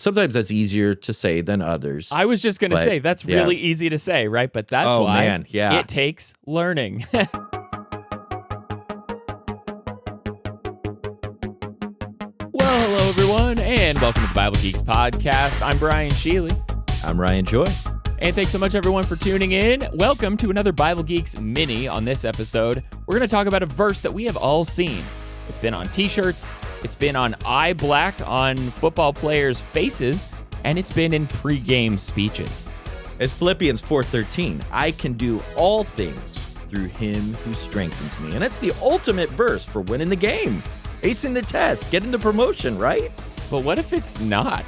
Sometimes that's easier to say than others. I was just going to say, that's really easy to say, right? But that's why it takes learning. Well, hello, everyone, and welcome to the Bible Geeks Podcast. I'm Brian Shealy. I'm Ryan Joy. And thanks so much, everyone, for tuning in. Welcome to another Bible Geeks Mini. On this episode, we're going to talk about a verse that we have all seen. It's been on t-shirts, it's been on eye black on football players' faces, and it's been in pre-game speeches. It's Philippians 4:13. I can do all things through him who strengthens me. And it's the ultimate verse for winning the game, acing the test, getting the promotion, right? But what if it's not?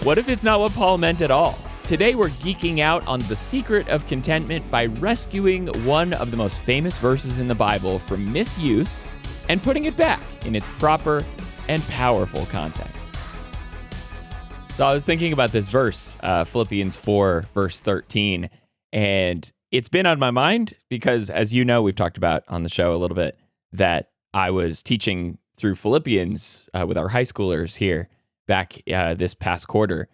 What if it's not what Paul meant at all? Today we're geeking out on the secret of contentment by rescuing one of the most famous verses in the Bible from misuse and putting it back in its proper and powerful context. So I was thinking about this verse, Philippians 4, verse 13, and it's been on my mind because, as you know, we've talked about on the show a little bit that I was teaching through Philippians with our high schoolers here back this past quarter.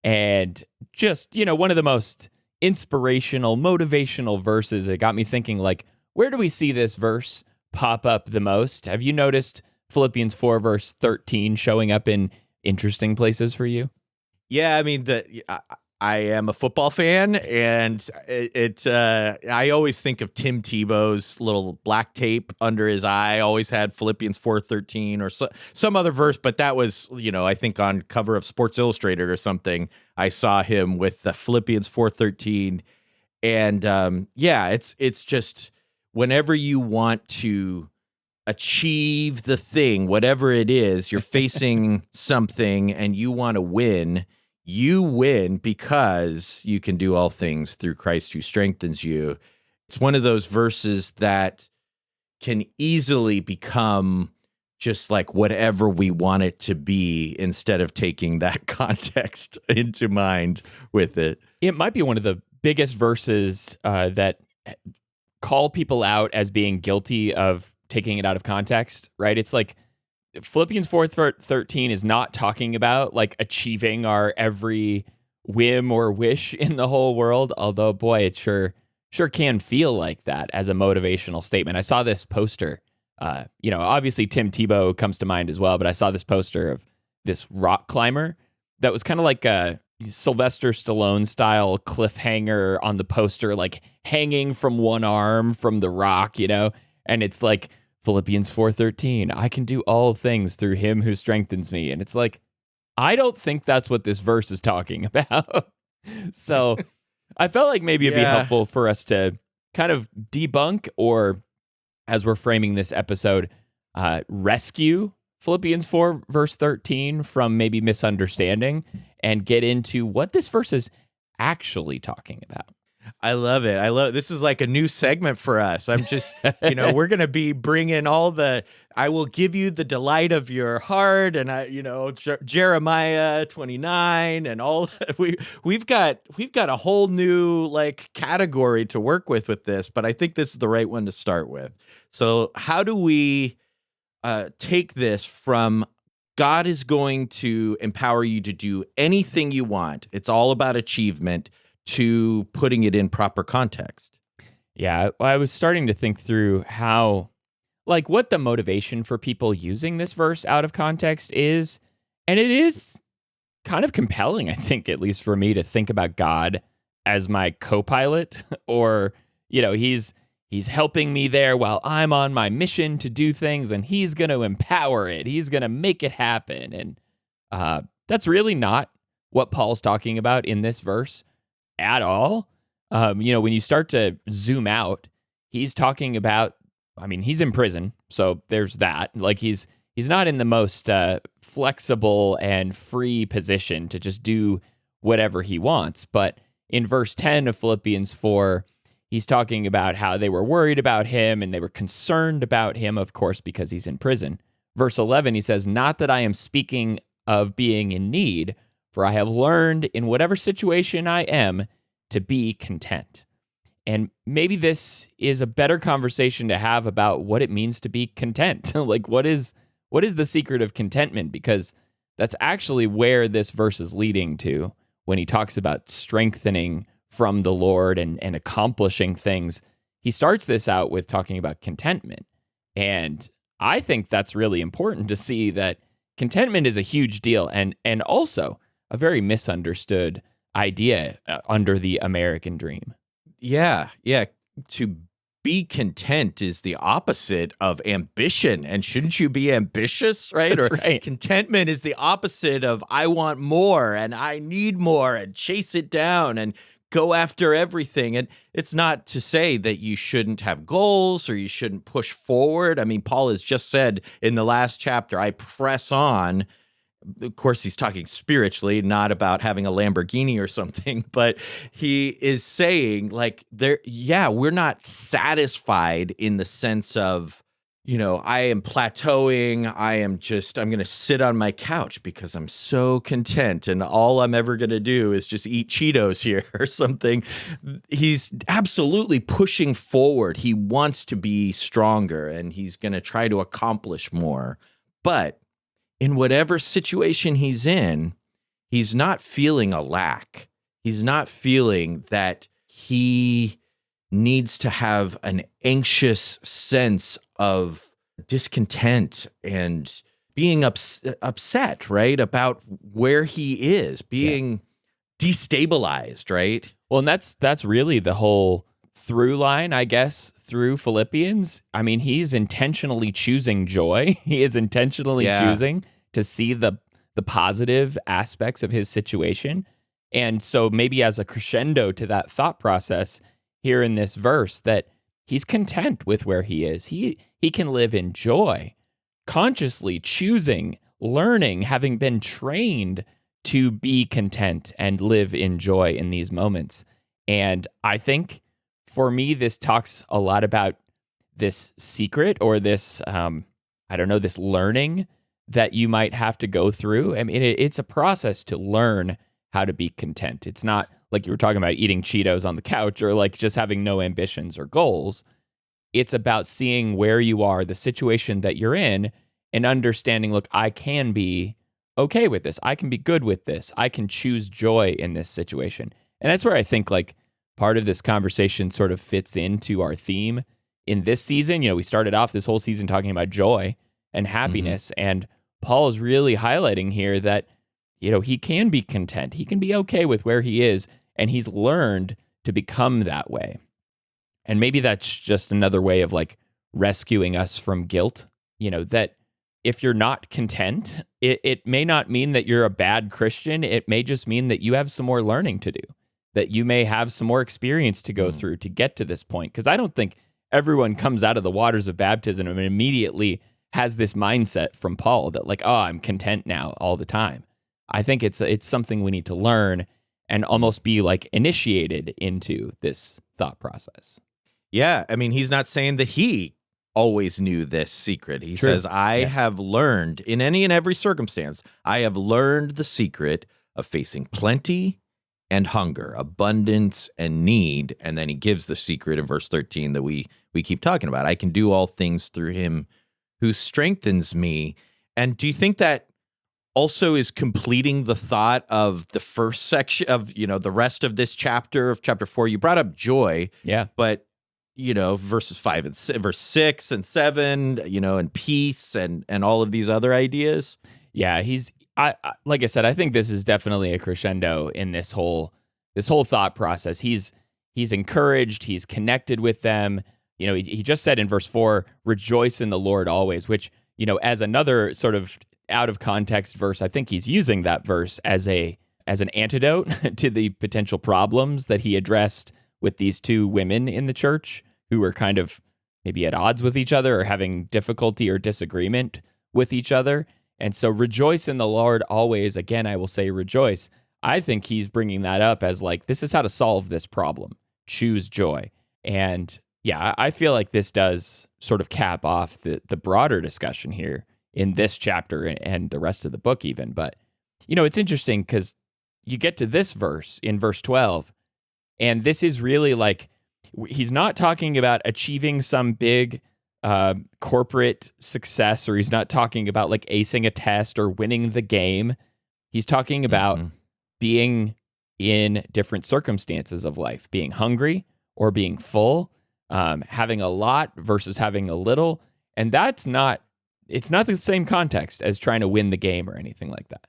And just, one of the most inspirational, motivational verses, it got me thinking, like, where do we see this verse pop up the most? Have you noticed Philippians 4, verse 13 showing up in interesting places for you? Yeah, I mean, I am a football fan, and I always think of Tim Tebow's little black tape under his eye. Always had Philippians 4:13 or some other verse, but that was, I think on cover of Sports Illustrated or something. I saw him with the Philippians 4:13, and it's just whenever you want to achieve the thing, whatever it is, you're facing something and you want to win. You win because you can do all things through Christ who strengthens you. It's one of those verses that can easily become just like whatever we want it to be instead of taking that context into mind with it. It might be one of the biggest verses that call people out as being guilty of taking it out of context, right? It's like Philippians 4:13 is not talking about like achieving our every whim or wish in the whole world, although boy, it sure can feel like that as a motivational statement. I saw this poster, obviously Tim Tebow comes to mind as well, but I saw this poster of this rock climber that was kind of like a Sylvester Stallone-style cliffhanger on the poster, like hanging from one arm from the rock, and it's like Philippians 4:13, I can do all things through him who strengthens me. And it's like, I don't think that's what this verse is talking about. So I felt like maybe it'd be helpful for us to kind of debunk, or as we're framing this episode, rescue Philippians 4 verse 13 from maybe misunderstanding and get into what this verse is actually talking about. I love it. This is like a new segment for us. I'm just, we're going to be bringing I will give you the delight of your heart, and Jeremiah 29 and all. We've got a whole new like category to work with this, but I think this is the right one to start with. So how do we take this from God is going to empower you to do anything you want? It's all about achievement, to putting it in proper context. Yeah, I was starting to think through how, like, what the motivation for people using this verse out of context is. And it is kind of compelling, I think, at least for me, to think about God as my co-pilot, or, he's helping me there while I'm on my mission to do things, and he's going to empower it. He's going to make it happen. And that's really not what Paul's talking about in this verse at all. When you start to zoom out, he's talking about, he's in prison, so there's that. Like he's not in the most flexible and free position to just do whatever he wants. But in verse 10 of Philippians 4, he's talking about how they were worried about him and they were concerned about him, of course, because he's in prison. Verse 11, he says, "Not that I am speaking of being in need, for I have learned in whatever situation I am to be content." And maybe this is a better conversation to have about what it means to be content. Like, what is the secret of contentment? Because that's actually where this verse is leading to when he talks about strengthening from the Lord and accomplishing things. He starts this out with talking about contentment. And I think that's really important to see that contentment is a huge deal and also a very misunderstood idea under the American dream. Yeah. To be content is the opposite of ambition. And shouldn't you be ambitious, right? That's Or right. contentment is the opposite of I want more and I need more and chase it down and go after everything. And it's not to say that you shouldn't have goals or you shouldn't push forward. I mean, Paul has just said in the last chapter, I press on. Of course, he's talking spiritually, not about having a Lamborghini or something, but he is saying like we're not satisfied in the sense of, I am plateauing. I'm going to sit on my couch because I'm so content and all I'm ever going to do is just eat Cheetos here or something. He's absolutely pushing forward. He wants to be stronger and he's going to try to accomplish more. But in whatever situation he's in, he's not feeling a lack. He's not feeling that he needs to have an anxious sense of discontent and being upset, right, about where he is, being destabilized, right? Well, and that's really the whole through line, I guess, through Philippians. I mean, he's intentionally choosing joy. He is intentionally choosing to see the positive aspects of his situation. And so maybe as a crescendo to that thought process here in this verse, that he's content with where he is. He can live in joy, consciously choosing, learning, having been trained to be content and live in joy in these moments. And I think for me, this talks a lot about this secret or this, this learning that you might have to go through. I mean, it's a process to learn how to be content. It's not like you were talking about eating Cheetos on the couch or like just having no ambitions or goals. It's about seeing where you are, the situation that you're in, and understanding, look, I can be okay with this. I can be good with this. I can choose joy in this situation. And that's where I think like part of this conversation sort of fits into our theme in this season. We started off this whole season talking about joy and happiness. And Paul is really highlighting here that, he can be content. He can be okay with where he is. And he's learned to become that way. And maybe that's just another way of like rescuing us from guilt, that if you're not content, it may not mean that you're a bad Christian. It may just mean that you have some more learning to do, that you may have some more experience to go through to get to this point. Because I don't think everyone comes out of the waters of baptism and immediately has this mindset from Paul that like, oh, I'm content now all the time. I think it's something we need to learn and almost be like initiated into this thought process. Yeah, I mean, he's not saying that he always knew this secret. He says, I have learned in any and every circumstance, I have learned the secret of facing plenty and hunger, abundance and need. And then he gives the secret in verse 13 that we keep talking about. I can do all things through him who strengthens me. And do you think that also is completing the thought of the first section of, the rest of this chapter, of chapter 4? You brought up joy. Yeah. But verses 5 and verse 6 and 7, and peace and all of these other ideas. Yeah, I like I said, I think this is definitely a crescendo in this whole thought process. He's encouraged, he's connected with them. He just said in verse 4, rejoice in the Lord always, which, as another sort of out of context verse, I think he's using that verse as an antidote to the potential problems that he addressed with these two women in the church who were kind of maybe at odds with each other or having difficulty or disagreement with each other. And so rejoice in the Lord always. Again, I will say rejoice. I think he's bringing that up as like, this is how to solve this problem. Choose joy. And yeah, I feel like this does sort of cap off the broader discussion here in this chapter and the rest of the book even. But, it's interesting because you get to this verse in verse 12, and this is really like, he's not talking about achieving some big corporate success, or he's not talking about like acing a test or winning the game. He's talking about being in different circumstances of life, being hungry or being full, having a lot versus having a little. And it's not the same context as trying to win the game or anything like that.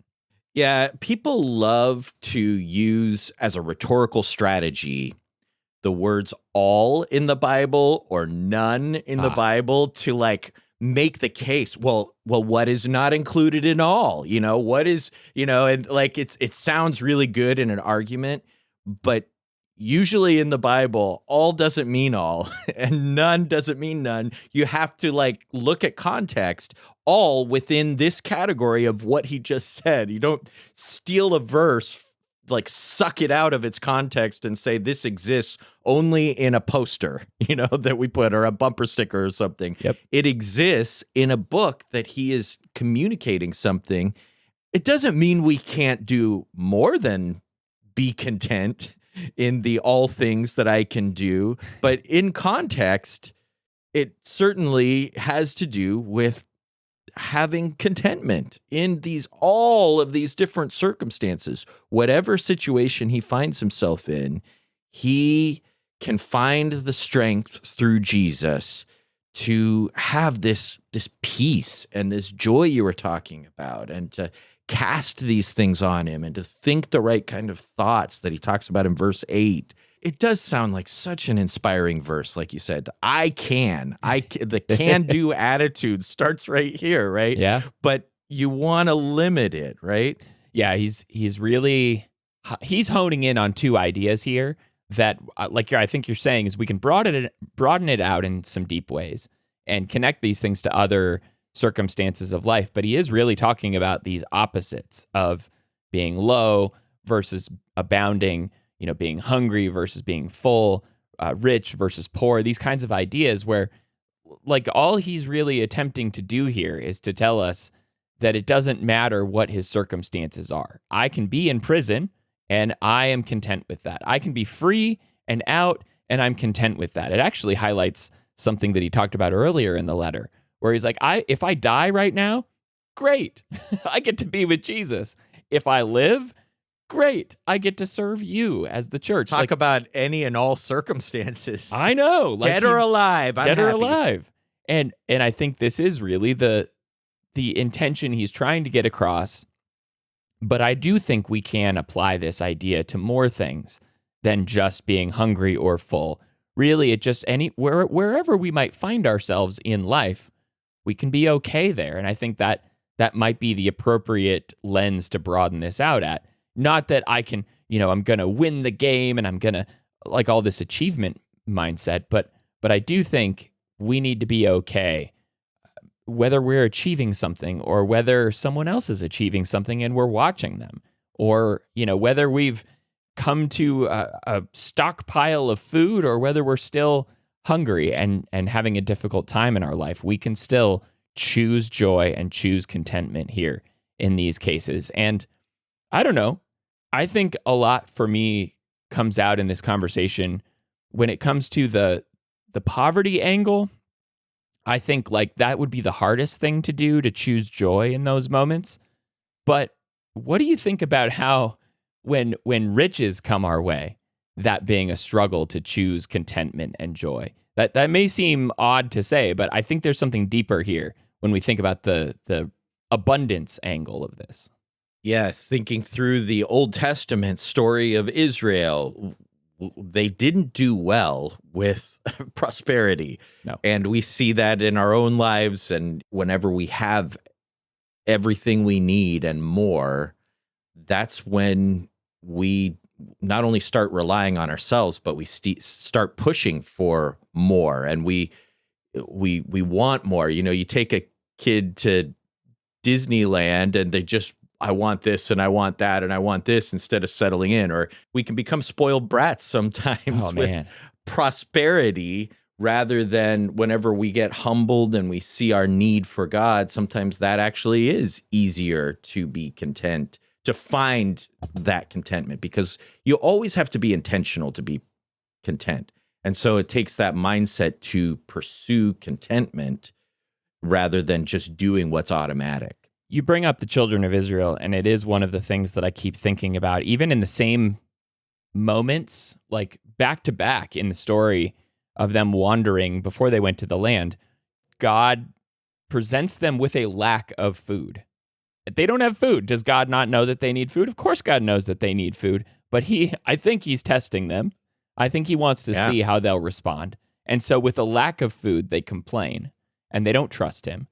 Yeah, people love to use as a rhetorical strategy the words all in the Bible or none in the Bible to like make the case. Well, what is not included in all? What is, and like it sounds really good in an argument, but usually in the Bible, all doesn't mean all and none doesn't mean none. You have to like look at context, all within this category of what he just said. You don't steal a verse, like suck it out of its context and say this exists only in a poster, that we put, or a bumper sticker or something. Yep. It exists in a book that he is communicating something. It doesn't mean we can't do more than be content in the all things that I can do. But in context, it certainly has to do with having contentment in all of these different circumstances. Whatever situation he finds himself in, he can find the strength through Jesus to have this peace and this joy you were talking about, and to cast these things on him and to think the right kind of thoughts that he talks about in verse 8. It does sound like such an inspiring verse, like you said. The can-do attitude starts right here, right? Yeah. But you want to limit it, right? Yeah, he's honing in on two ideas here that, like I think you're saying, is we can broaden it out in some deep ways and connect these things to other circumstances of life. But he is really talking about these opposites of being low versus abounding, being hungry versus being full, rich versus poor, these kinds of ideas where like all he's really attempting to do here is to tell us that it doesn't matter what his circumstances are. I can be in prison and I am content with that. I can be free and out and I'm content with that. It actually highlights something that he talked about earlier in the letter, where he's like, if I die right now, great. I get to be with Jesus. If I live, great. I get to serve you as the church. Talk about any and all circumstances. I know. Like dead or alive. Dead or alive. And I think this is really the intention he's trying to get across. But I do think we can apply this idea to more things than just being hungry or full. Really, it just wherever we might find ourselves in life, we can be okay there. And I think that might be the appropriate lens to broaden this out at. Not that I can, I'm going to win the game and I'm going to like all this achievement mindset, but I do think we need to be okay whether we're achieving something or whether someone else is achieving something and we're watching them, or, whether we've come to a stockpile of food or whether we're still hungry and having a difficult time in our life. We can still choose joy and choose contentment here in these cases. And I don't know, I think a lot for me comes out in this conversation when it comes to the poverty angle. I think like that would be the hardest thing to do, to choose joy in those moments. But what do you think about how when riches come our way, that being a struggle to choose contentment and joy? That may seem odd to say, but I think there's something deeper here when we think about the abundance angle of this. Yeah, thinking through the Old Testament story of Israel, they didn't do well with prosperity. No. And we see that in our own lives. And whenever we have everything we need and more, that's when we not only start relying on ourselves, but we start pushing for more. And we want more. You take a kid to Disneyland and they just, I want this and I want that and I want this, instead of settling in. Or we can become spoiled brats sometimes with prosperity, rather than whenever we get humbled and we see our need for God. Sometimes that actually is easier to be content, to find that contentment, because you always have to be intentional to be content. And so it takes that mindset to pursue contentment rather than just doing what's automatic. You bring up the children of Israel, and it is one of the things that I keep thinking about, even in the same moments, like back to back in the story of them wandering before they went to the land. God presents them with a lack of food. They don't have food. Does God not know that they need food? Of course God knows that they need food, but I think he's testing them. I think he wants to see how they'll respond. And so with a lack of food, they complain and they don't trust him.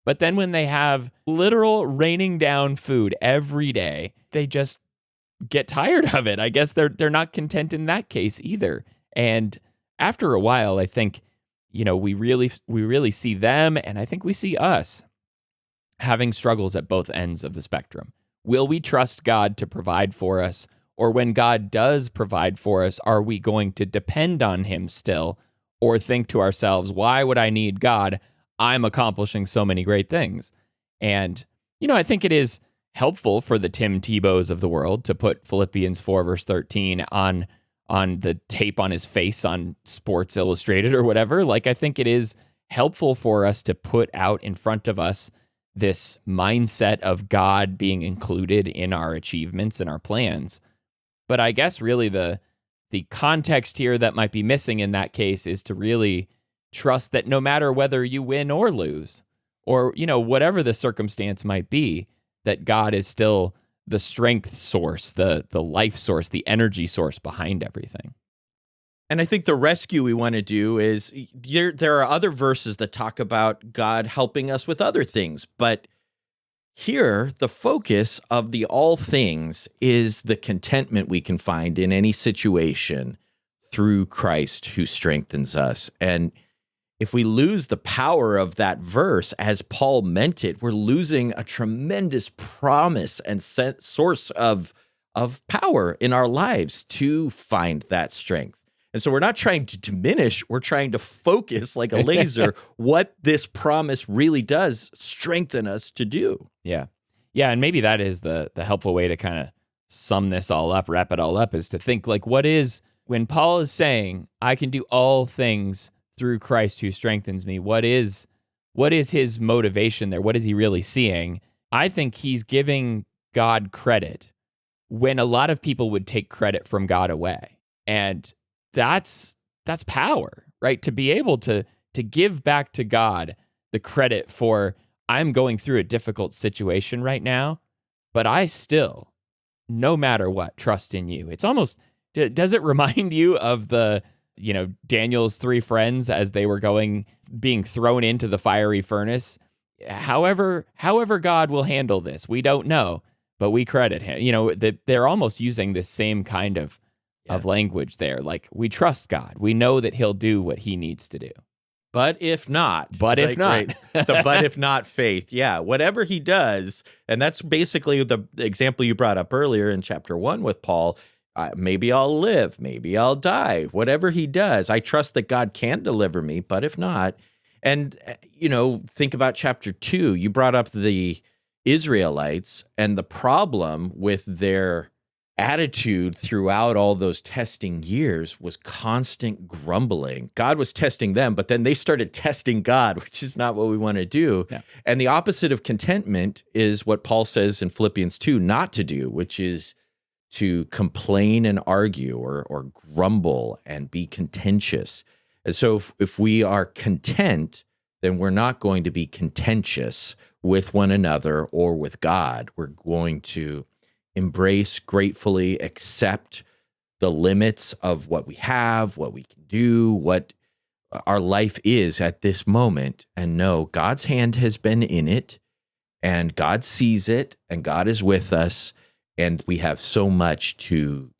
But then when they have literal raining down food every day, they just get tired of it. I guess they're not content in that case either. And after a while, I think, we really see them, and I think we see us having struggles at both ends of the spectrum. Will we trust God to provide for us? Or when God does provide for us, are we going to depend on him still? Or think to ourselves, why would I need God? I'm accomplishing so many great things. And, I think it is helpful for the Tim Tebows of the world to put Philippians 4 verse 13 on the tape on his face on Sports Illustrated or whatever. Like, I think it is helpful for us to put out in front of us this mindset of God being included in our achievements and our plans. But I guess really the context here that might be missing in that case is to really trust that no matter whether you win or lose, or, whatever the circumstance might be, that God is still the strength source, the life source, the energy source behind everything. And I think the rescue we want to do is there are other verses that talk about God helping us with other things. But here, the focus of the all things is the contentment we can find in any situation through Christ who strengthens us. And if we lose the power of that verse as Paul meant it, we're losing a tremendous promise and source of power in our lives to find that strength. And so we're not trying to diminish, we're trying to focus like a laser what this promise really does strengthen us to do. Yeah. Yeah, and maybe that is the helpful way to kind of sum this all up, wrap it all up, is to think like when Paul is saying, I can do all things through Christ who strengthens me, what is his motivation there? What is he really seeing? I think he's giving God credit when a lot of people would take credit from God away. And that's power, right? To be able to give back to God the credit for, I'm going through a difficult situation right now, but I still, no matter what, trust in you. It's almost, does it remind you of Daniel's three friends as they were being thrown into the fiery furnace? However God will handle this, we don't know, but we credit him. They're almost using this same kind of language there. Like, we trust God. We know that he'll do what he needs to do. But if not. But if not. Right, the but if not faith. Yeah, whatever he does, and that's basically the example you brought up earlier in chapter 1 with Paul. Maybe I'll live, maybe I'll die. Whatever he does, I trust that God can deliver me, but if not. And, think about chapter 2. You brought up the Israelites and the problem with their attitude throughout all those testing years was constant grumbling. God was testing them, but then they started testing God, which is not what we want to do. Yeah. And the opposite of contentment is what Paul says in Philippians 2 not to do, which is to complain and argue or grumble and be contentious. And so if we are content, then we're not going to be contentious with one another or with God. We're going to embrace, gratefully accept the limits of what we have, what we can do, what our life is at this moment, and know God's hand has been in it, and God sees it, and God is with us, and we have so much to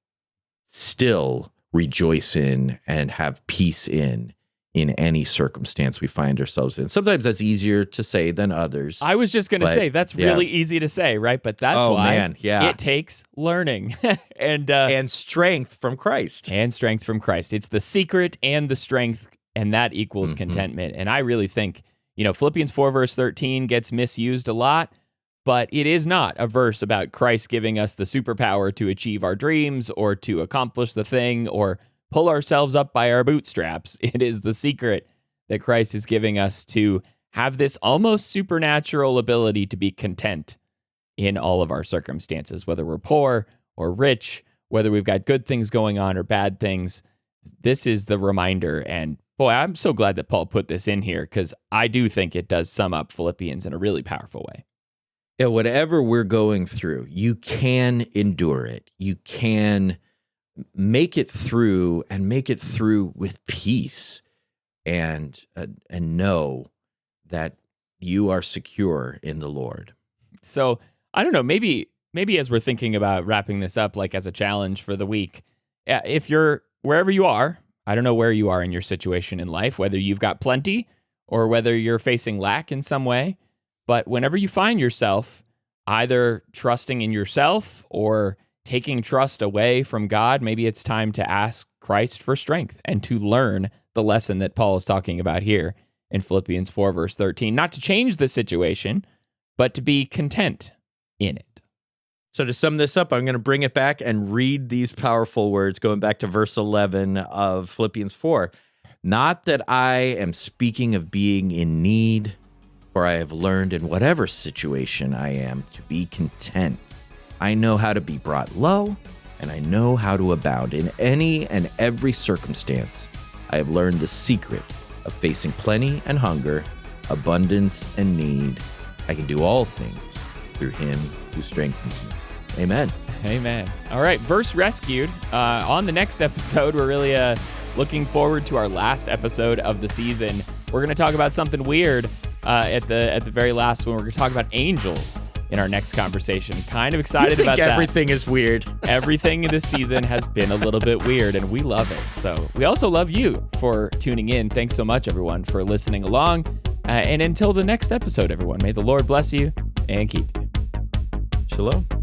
still rejoice in and have peace in any circumstance we find ourselves in. Sometimes that's easier to say than others. I was just going to say, that's really easy to say, right? But that's why it takes learning and strength from Christ. And strength from Christ. It's the secret and the strength, and that equals contentment. And I really think, Philippians 4 verse 13 gets misused a lot, but it is not a verse about Christ giving us the superpower to achieve our dreams or to accomplish the thing or pull ourselves up by our bootstraps. It is the secret that Christ is giving us to have this almost supernatural ability to be content in all of our circumstances, whether we're poor or rich, whether we've got good things going on or bad things. This is the reminder. And boy, I'm so glad that Paul put this in here, because I do think it does sum up Philippians in a really powerful way. Yeah, whatever we're going through, you can endure it. You can make it through, and make it through with peace, and know that you are secure in the Lord. So I don't know, maybe as we're thinking about wrapping this up, like as a challenge for the week, if you're wherever you are, I don't know where you are in your situation in life, whether you've got plenty or whether you're facing lack in some way. But whenever you find yourself either trusting in yourself or taking trust away from God, maybe it's time to ask Christ for strength and to learn the lesson that Paul is talking about here in Philippians 4, verse 13. Not to change the situation, but to be content in it. So to sum this up, I'm going to bring it back and read these powerful words, going back to verse 11 of Philippians 4. Not that I am speaking of being in need, for I have learned in whatever situation I am to be content. I know how to be brought low, and I know how to abound in any and every circumstance. I have learned the secret of facing plenty and hunger, abundance and need. I can do all things through him who strengthens me. Amen. Amen. All right, verse rescued. On the next episode, we're really looking forward to our last episode of the season. We're going to talk about something weird at the very last one. We're going to talk about angels in our next conversation. Kind of excited about that. Everything is weird. Everything in this season has been a little bit weird, and we love it. So we also love you for tuning in. Thanks so much, everyone, for listening along. And until the next episode, everyone, may the Lord bless you and keep you. Shalom.